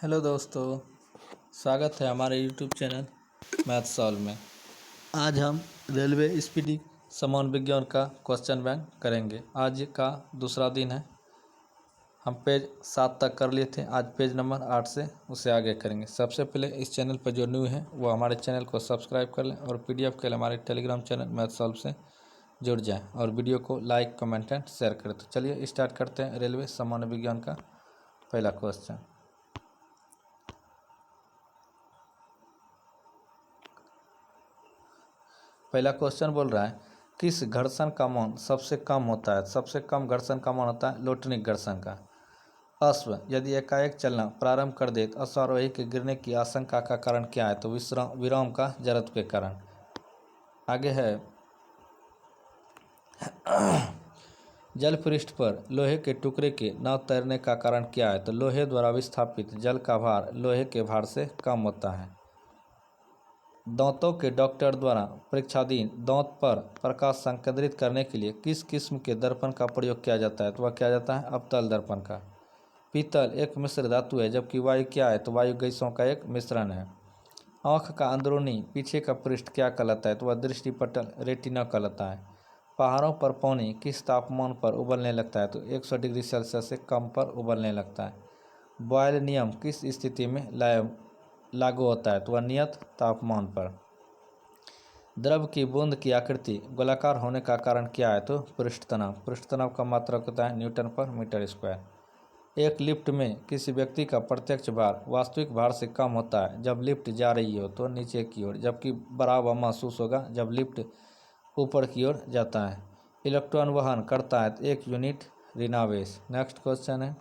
Hello दोस्तों, स्वागत है हमारे यूट्यूब चैनल मैथ सॉल्व में। आज हम रेलवे स्पीडिंग समान विज्ञान का क्वेश्चन बैंक करेंगे। आज का दूसरा दिन है। हम पेज 7 तक कर लिए थे, आज पेज नंबर 8 से उसे आगे करेंगे। सबसे पहले इस चैनल पर जो न्यू है वो हमारे चैनल को सब्सक्राइब कर लें और PDF के लिए हमारे टेलीग्राम चैनल मैथ सॉल्व से जुड़ जाएँ और वीडियो को लाइक, कमेंट एंड शेयर करें। तो चलिए स्टार्ट करते हैं रेलवे सामान्य विज्ञान का पहला क्वेश्चन। पहला क्वेश्चन बोल रहा है किस घर्षण का मान सबसे कम होता है। सबसे कम घर्षण का मान होता है लोटनिक घर्षण का। अश्व यदि एकाएक चलना प्रारंभ कर दे तो अश्वारोही के गिरने की आशंका का कारण क्या है। तो विराम का जड़त्व के कारण। आगे है जल पृष्ठ पर लोहे के टुकड़े के न तैरने का कारण क्या है। तो लोहे द्वारा विस्थापित जल का भार लोहे के भार से कम होता है। दांतों के डॉक्टर द्वारा परीक्षाधीन दांत पर प्रकाश संकेंद्रित करने के लिए किस किस्म के दर्पण का प्रयोग किया जाता है। तो वह किया जाता है अवतल दर्पण का। पीतल एक मिश्र धातु है, जबकि वायु क्या है। तो वायु गैसों का एक मिश्रण है। आँख का अंदरूनी पीछे का पृष्ठ क्या कहलाता है। तो वह दृष्टिपटल रेटिना कहलाता है। पहाड़ों पर पानी किस तापमान पर उबलने लगता है। तो 100 डिग्री सेल्सियस से कम पर उबलने लगता है। बॉयल नियम किस स्थिति में लागू होता है। तो वह नियत तापमान पर। द्रव की बूंद की आकृति गोलाकार होने का कारण क्या है। तो पृष्ठ तनाव। पृष्ठ तनाव का मात्रक होता है न्यूटन पर मीटर स्क्वायर। एक लिफ्ट में किसी व्यक्ति का प्रत्यक्ष भार वास्तविक भार से कम होता है जब लिफ्ट जा रही हो तो नीचे की ओर, जबकि बढ़ा हुआ महसूस होगा जब लिफ्ट ऊपर की ओर जाता है। इलेक्ट्रॉन वहन करता है एक यूनिट ऋणावेश। नेक्स्ट क्वेश्चन है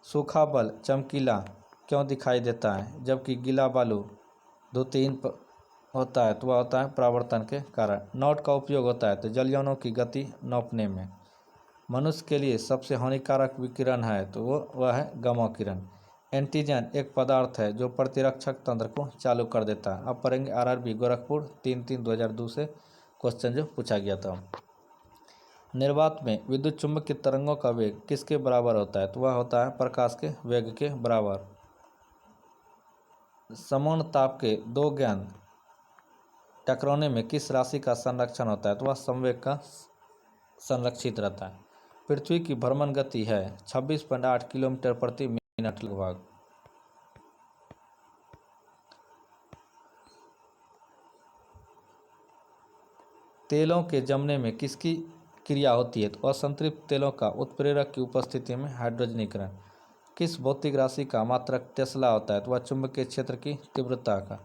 सूखा बल चमकीला क्यों दिखाई देता है जबकि गीला बालू धुतहीन होता है। तो वह होता है परावर्तन के कारण। नॉट का उपयोग होता है तो जलयानों की गति नापने में। मनुष्य के लिए सबसे हानिकारक विकिरण है तो वह है गामा किरण। एंटीजन एक पदार्थ है जो प्रतिरक्षक तंत्र को चालू कर देता है। अब पढ़ेंगे RRB गोरखपुर 3/3/2002 से क्वेश्चन जो पूछा गया था। निर्वात में विद्युत चुंबकीय तरंगों का वेग किसके बराबर होता है। तो वह होता है प्रकाश के वेग के बराबर। समान ताप के दो गेंद टकराने में किस राशि का संरक्षण होता है। तो वह संवेग का संरक्षित रहता है। पृथ्वी की भ्रमण गति है 26.8 किलोमीटर प्रति मिनट लगभग। तेलों के जमने में किसकी क्रिया होती है। तो असंतृप्त तेलों का उत्प्रेरक की उपस्थिति में हाइड्रोजनीकरण। किस भौतिक राशि का मात्रक टेस्ला होता है। तो वह चुंबकीय क्षेत्र की तीव्रता का।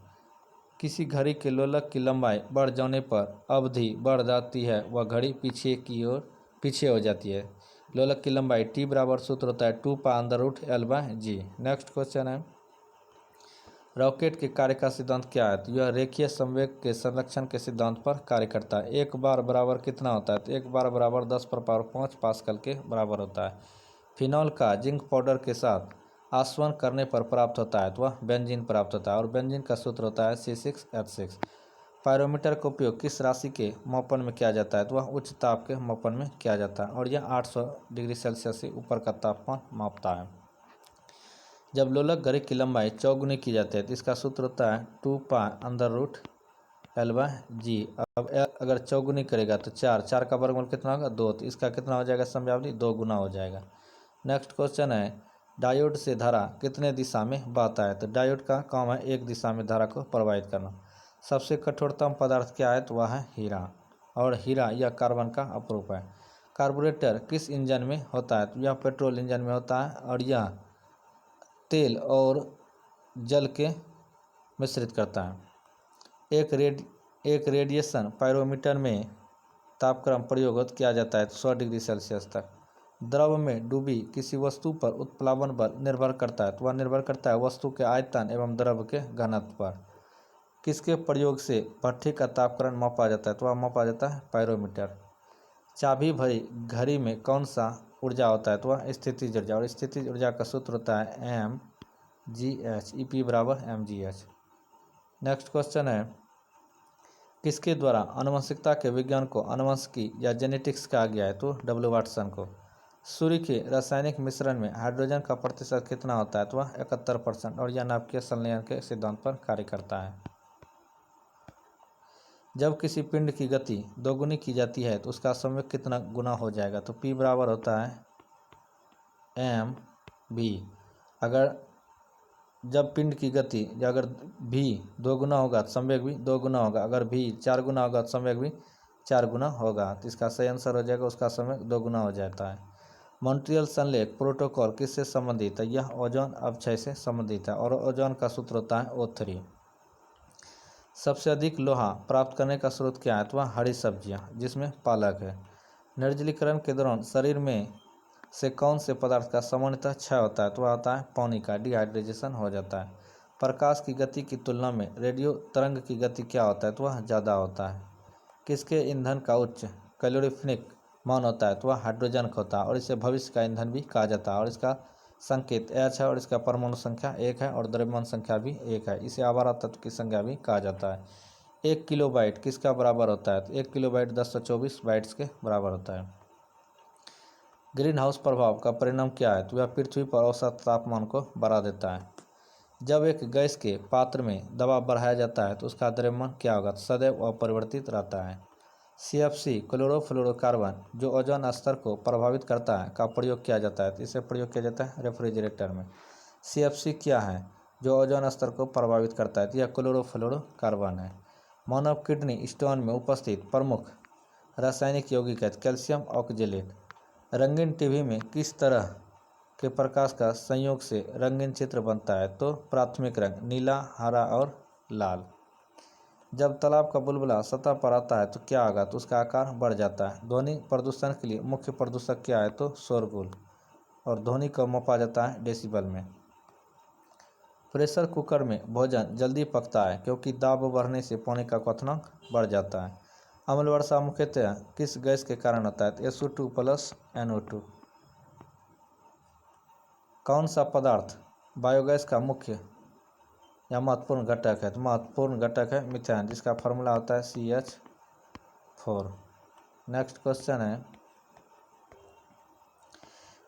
किसी घड़ी के लोलक की लंबाई बढ़ जाने पर अवधि बढ़ जाती है, वह घड़ी पीछे हो जाती है। लोलक की लंबाई T बराबर सूत्र होता है 2π√L/g। नेक्स्ट क्वेश्चन है रॉकेट के कार्य का सिद्धांत क्या है। तो यह रेखीय संवेग के संरक्षण के सिद्धांत पर कार्य करता है। एक बार बराबर कितना होता है। तो एक बार बराबर 10⁻5 पास्कल के बराबर होता है। फिनॉल का जिंक पाउडर के साथ आसवन करने पर प्राप्त होता है तो वह बेंजीन प्राप्त होता है और बेंजीन का सूत्र होता है C6H6। पायरोमीटर का उपयोग किस राशि के मापन में किया जाता है। तो वह उच्च ताप के मापन में किया जाता है और यह 800 डिग्री सेल्सियस से ऊपर का तापमान मापता है। जब लोलक घड़ी की लंबाई चौगुनी की जाती है तो इसका सूत्र होता है 2π√L/g। अब अगर चौगुनी करेगा तो 4 का वर्गमूल कितना होगा 2, तो इसका कितना हो जाएगा समयावधि 2 गुना हो जाएगा। नेक्स्ट क्वेश्चन है डायोड से धारा कितने दिशा में बहता है। तो डायोड का काम है एक दिशा में धारा को प्रवाहित करना। सबसे कठोरतम पदार्थ क्या है। तो वह है हीरा, और हीरा यह कार्बन का अपरूप है। कार्बोरेटर किस इंजन में होता है। तो यह पेट्रोल इंजन में होता है और यह तेल और जल के मिश्रित करता है। एक रेडिएशन पायरोमीटर में तापक्रम प्रयोग किया जाता है 100 डिग्री सेल्सियस तक। द्रव में डूबी किसी वस्तु पर उत्प्लावन बल निर्भर करता है तो वह निर्भर करता है वस्तु के आयतन एवं द्रव के घनत्व पर। किसके प्रयोग से भट्ठी का तापक्रम मापा जाता है। तो वह मापा जाता है पायरोमीटर। चाबी भरी घड़ी में कौन सा ऊर्जा होता है। तो वह स्थितिज ऊर्जा, और स्थितिज ऊर्जा का सूत्र होता है mgh, EP बराबर mgh। नेक्स्ट क्वेश्चन है किसके द्वारा आनुवंशिकता के विज्ञान को आनुवंशिकी या जेनेटिक्स कहा गया है। तो W वाटसन को। सूर्य के रासायनिक मिश्रण में हाइड्रोजन का प्रतिशत कितना होता है? तो वह 71%, और यह नाभिकीय संलयन के सिद्धांत पर कार्य करता है। जब किसी पिंड की गति दोगुनी की जाती है तो उसका संवेग कितना गुना हो जाएगा? तो P बराबर होता है mv। अगर जब पिंड की गति अगर v 2 गुना होगा तो संवेग भी 2 गुना होगा, अगर v 4 गुना होगा तो संवेग भी 4 गुना होगा। तो इसका सही आंसर हो जाएगा, उसका संवेग 2 गुना हो जाता है। मॉन्ट्रियल संलेख प्रोटोकॉल किससे संबंधित है? यह ओजोन अपक्षय से संबंधित है, और ओजोन का सूत्र होता है O3। सबसे अधिक लोहा प्राप्त करने का स्रोत क्या है? तो वह हरी सब्जियां, जिसमें पालक है। निर्जलीकरण के दौरान शरीर में से कौन से पदार्थ का सामान्यतः क्षय होता है? तो वह होता है पानी का, डिहाइड्रेशन हो जाता है। प्रकाश की गति की तुलना में रेडियो तरंग की गति क्या होता है? तो वह ज़्यादा होता है। किसके ईंधन का उच्च कैलोरीफिक मान होता है? तो वह हाइड्रोजन का होता है, और इसे भविष्य का ईंधन भी कहा जाता है। और इसका संकेत H है, और इसका परमाणु संख्या 1 है, और द्रव्यमान संख्या भी 1 है। इसे आवारा तत्व की संख्या भी कहा जाता है। 1 किलोबाइट किसका बराबर होता है? तो 1 किलोबाइट 1024 बाइट्स के बराबर होता है। ग्रीन हाउस प्रभाव का परिणाम क्या है? तो यह पृथ्वी पर औसत तापमान को बढ़ा देता है। जब एक गैस के पात्र में दबाव बढ़ाया जाता है तो उसका द्रव्यमान क्या होगा? तो सदैव अपरिवर्तित रहता है। CFC क्लोरोफ्लोरोकार्बन जो ओजोन स्तर को प्रभावित करता है का प्रयोग किया जाता है? तो इसे प्रयोग किया जाता है रेफ्रिजरेटर में। CFC क्या है जो ओजोन स्तर को प्रभावित करता है? तो यह क्लोरोफ्लोरोकार्बन है। मानव किडनी स्टोन में उपस्थित प्रमुख रासायनिक यौगिक है कैल्शियम ऑक्जेलेट। रंगीन टीवी में किस तरह के प्रकाश का संयोग से रंगीन चित्र बनता है? तो प्राथमिक रंग नीला, हरा और लाल। जब तालाब का बुलबुला सतह पर आता है तो क्या होगा? तो उसका आकार बढ़ जाता है। ध्वनि प्रदूषण के लिए मुख्य प्रदूषक क्या है? तो शोरगुल, और ध्वनि को मापा जाता है डेसिबल में। प्रेशर कुकर में भोजन जल्दी पकता है क्योंकि दाब बढ़ने से पानी का क्वथनांक बढ़ जाता है। अम्ल वर्षा मुख्यतः किस गैस के कारण होता है? तो SO2 प्लस NO2। कौन सा पदार्थ बायोगैस का मुख्य या महत्वपूर्ण घटक है? तो महत्वपूर्ण घटक है मीथेन, जिसका फार्मूला होता है CH4। नेक्स्ट क्वेश्चन है,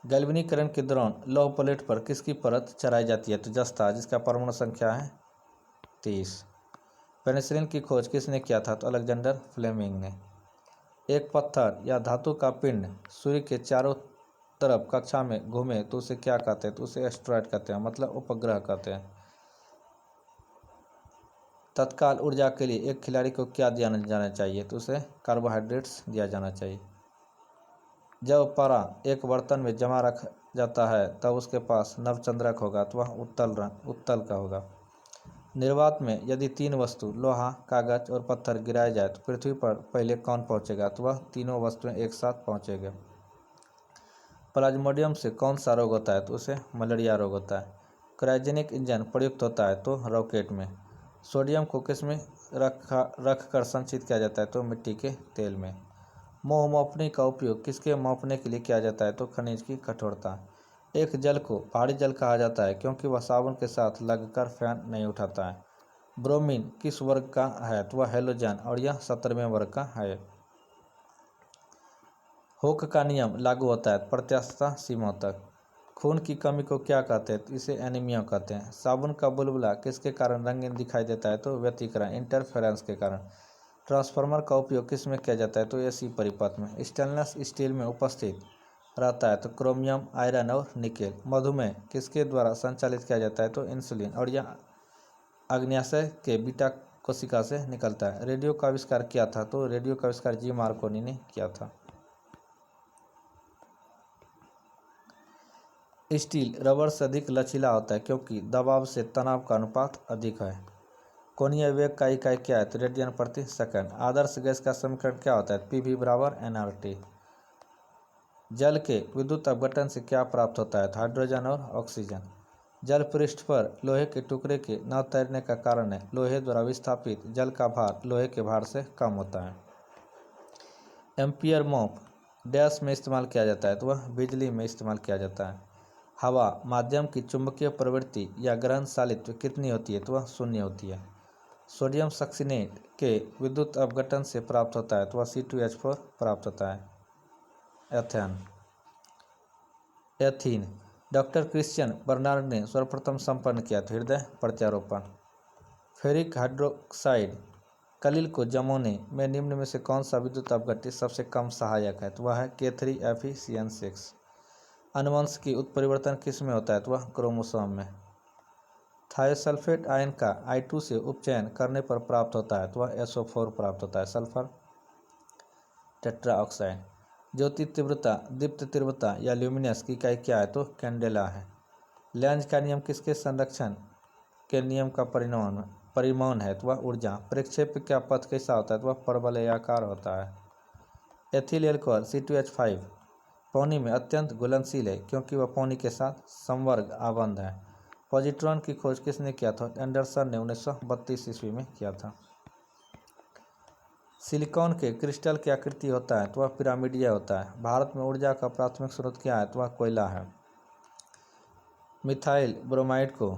गैल्वेनीकरण के दौरान लौह प्लेट पर किसकी परत चढ़ाई जाती है? तो जस्ता, जिसका परमाणु संख्या है 30। पेनिसिलिन की खोज किसने किया था? तो अलेक्जेंडर फ्लेमिंग ने। एक पत्थर या धातु का पिंड सूर्य के चारों तरफ कक्षा में घूमे तो उसे क्या कहते हैं? तो उसे एस्ट्रॉयड कहते हैं, मतलब उपग्रह कहते हैं। तत्काल ऊर्जा के लिए एक खिलाड़ी को क्या दिया जाना चाहिए? तो उसे कार्बोहाइड्रेट्स दिया जाना चाहिए। जब पारा एक बर्तन में जमा रखा जाता है तब उसके पास नवचंद्रक होगा, तो वह उत्तल का होगा। निर्वात में यदि 3 वस्तु लोहा, कागज और पत्थर गिराए जाए तो पृथ्वी पर पहले कौन पहुंचेगा? तो वह तीनों वस्तुएं एक साथ पहुंचेंगे। प्लाज्मोडियम से कौन सा रोग होता है? तो उसे मलेरिया रोग होता है। क्रायोजेनिक इंजन प्रयुक्त होता है तो रॉकेट में। सोडियम को किस में रख कर संचित किया जाता है? तो मिट्टी के तेल में। मोह मापने का उपयोग किसके मापने के लिए किया जाता है? तो खनिज की कठोरता। एक जल को पहाड़ी जल कहा जाता है क्योंकि वह साबुन के साथ लगकर फैन नहीं उठाता है। ब्रोमीन किस वर्ग का है? तो वह हैलोजन, और यह 17वें वर्ग का है। हुक का नियम लागू होता है प्रत्यास्थता सीमा तक। खून की कमी को क्या कहते हैं? तो इसे एनीमिया कहते हैं। साबुन का बुलबुला किसके कारण रंगीन दिखाई देता है? तो व्यतिकरण इंटरफेरेंस के कारण। ट्रांसफार्मर का उपयोग किस में किया जाता है? तो AC परिपथ में। स्टेनलेस स्टील में उपस्थित रहता है तो क्रोमियम, आयरन और निकेल। मधुमेह किसके द्वारा संचालित किया जाता है? तो इंसुलिन, और यह अग्न्याशय के बीटा कोशिका से निकलता है। रेडियो का आविष्कार किया था? तो रेडियो का आविष्कार G मार्कोनी ने किया था। स्टील रबर से अधिक लचीला होता है क्योंकि दबाव से तनाव का अनुपात अधिक है। कोणीय वेग का इकाई क्या है? तो रेडियन प्रति सेकंड। आदर्श गैस का समीकरण क्या होता है? PV बराबर nRT। जल के विद्युत अपघटन से क्या प्राप्त होता है? तो हाइड्रोजन और ऑक्सीजन। जल पृष्ठ पर लोहे के टुकड़े के न तैरने का कारण है लोहे द्वारा विस्थापित जल का भार लोहे के भार से कम होता है। एम्पियर माप डैश में इस्तेमाल किया जाता है? तो वह बिजली में इस्तेमाल किया जाता है। हवा माध्यम की चुंबकीय प्रवृत्ति या ग्रहणशालित्व कितनी होती है? तो वह 0 होती है। सोडियम सक्सीनेट के विद्युत अपघटन से प्राप्त होता है तो वह C2H4 प्राप्त होता है। Ethane ethene. Doctor Christian Barnard ने सर्वप्रथम संपन्न किया था हृदय प्रत्यारोपण। फेरिक हाइड्रोक्साइड कलिल को जमाने में निम्न में से कौन सा विद्युत अपघट्य सबसे कम सहायक है? तो वह है K3FeCN6। अनुवंशिकी उत्परिवर्तन किस में होता है? तो वह क्रोमोसोम में। थायोसल्फेट आयन का I2 से उपचयन करने पर प्राप्त होता है? तो वह SO4 प्राप्त होता है, सल्फर टेट्राऑक्साइड। ज्योति तीव्रता, दीप्त तीव्रता या ल्यूमिनस की इकाई क्या है? तो कैंडेला है। लेंज का नियम किसके संरक्षण के नियम का परिमाण है? तो वह ऊर्जा। प्रक्षेप का पथ कैसा होता है? तो वह परवलयाकार होता है। एथिल एल्कोहल C2H5 पानी में अत्यंत घुलनशील है क्योंकि वह पानी के साथ संवर्ग आबंध है। पॉजिट्रॉन की खोज किसने किया था? एंडरसन ने 1932 ईस्वी में किया था। सिलिकॉन के क्रिस्टल की आकृति होता है? तो वह पिरामिडीय होता है। भारत में ऊर्जा का प्राथमिक स्रोत क्या है? तो वह कोयला है। मिथाइल ब्रोमाइड को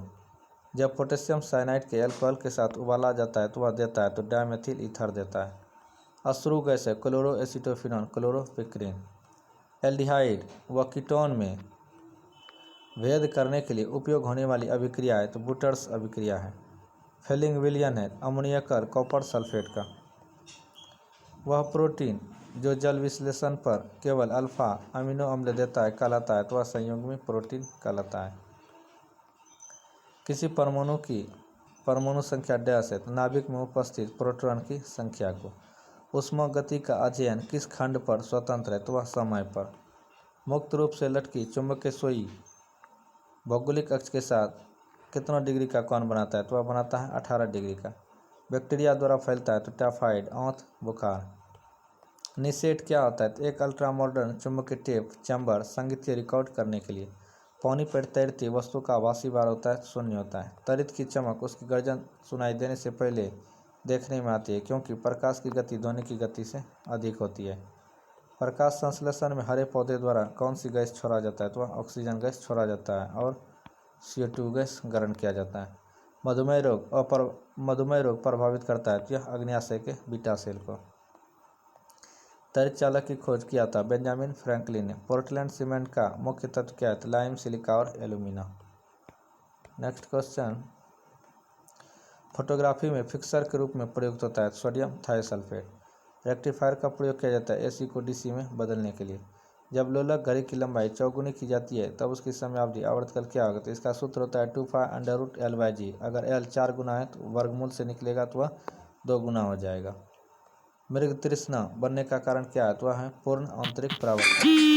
जब पोटेशियम साइनाइड के अल्कोहल के साथ उबाला जाता है तो वह देता है? तो डायमेथिल ईथर देता है। अश्रु गैस है क्लोरोएसिटोफिनॉन, क्लोरोपिक्रीन। एल्डिहाइड व कीटोन में भेद करने के लिए उपयोग होने वाली अभिक्रिया है? तो बुटर्स अभिक्रिया है। फेलिंग विलयन है अमोनियकर कॉपर सल्फेट का। वह प्रोटीन जो जल विश्लेषण पर केवल अल्फा अमीनो अम्ल देता है कहलाता है? तो वह संयुग्मी प्रोटीन कहलाता है। किसी परमाणु की परमाणु संख्या डैश है? तो नाभिक में उपस्थित प्रोटॉन की संख्या को। ऊष्मागति का अध्ययन किस खंड पर स्वतंत्र है? तो वह समय पर। मुक्त रूप से लटकी चुंबकीय सुई भौगोलिक अक्ष के साथ कितना डिग्री का कोण बनाता है? तो वह बनाता है 18 डिग्री का। बैक्टीरिया द्वारा फैलता है? तो टाइफाइड, औंध, बुखार। निषेध क्या होता है? तो एक अल्ट्रा मॉडर्न चुंबकीय टेप चैम्बर संगीतीय रिकॉर्ड करने के लिए। पानी पर तैरती वस्तु का आभासी भार होता है? शून्य होता है। तरित की चमक उसकी गर्जन सुनाई देने से पहले देखने में आती है क्योंकि प्रकाश की गति ध्वनि की गति से अधिक होती है। प्रकाश संश्लेषण में हरे पौधे द्वारा कौन सी गैस छोड़ा जाता है? तो वह ऑक्सीजन गैस छोड़ा जाता है और CO2 गैस ग्रहण किया जाता है। मधुमेह रोग प्रभावित करता है? तो यह अग्न्याशय के बीटा सेल को। तैर चालक की खोज किया था बेंजामिन फ्रैंकलिन ने। पोर्टलैंड सीमेंट का मुख्य तत्व क्या है? लाइम, सिलिका और एल्यूमिना। नेक्स्ट क्वेश्चन, फोटोग्राफी में फिक्सर के रूप में प्रयुक्त होता है सोडियम थायोसल्फेट। रेक्टिफायर का प्रयोग किया जाता है AC को DC में बदलने के लिए। जब लोलक घड़ी की लंबाई चौगुनी की जाती है तब उसकी समयावधि आवर्तकाल क्या होगा? तो इसका सूत्र होता है 2π√L/g। अगर L 4 गुना है तो वर्गमूल से निकलेगा तो वह 2 गुना हो जाएगा। मृग तृष्णा बनने का कारण क्या है? तो वह है पूर्ण आंतरिक परावर्तन।